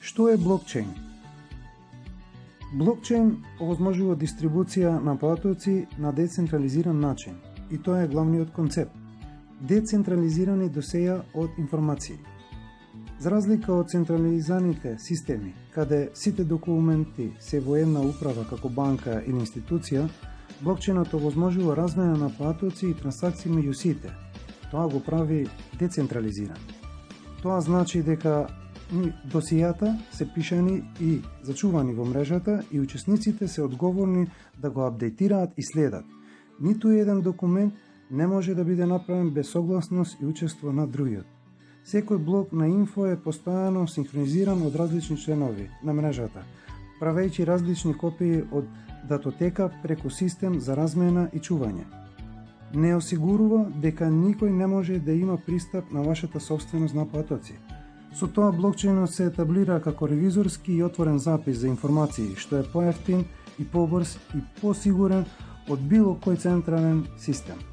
Што е блокчейн? Блокчейн овозможува дистрибуција на потоци на децентрализиран начин и тоа е главниот концепт. Децентрализирани досеја од информации. За разлика од централизаните системи, каде сите документи се во една управа како банка или институција, блокчейнот овозможува размена на потоци и трансакции меѓу сите. Тоа го прави децентрализиран. Тоа значи дека досијата се пишани и зачувани во мрежата и учесниците се одговорни да го апдейтираат и следат. Ниту еден документ не може да биде направен без согласност и учество на другиот. Секој блок на инфо е постојано синхронизиран од различни членови на мрежата, правејќи различни копии од датотека преку систем за размена и чување. Не осигурува дека никој не може да има пристап на вашата собственост на потоци. Со тоа блокчейнот се етаблира како ревизорски и отворен запис за информации, што е поевтин и побрз и посигурен од било кој централен систем.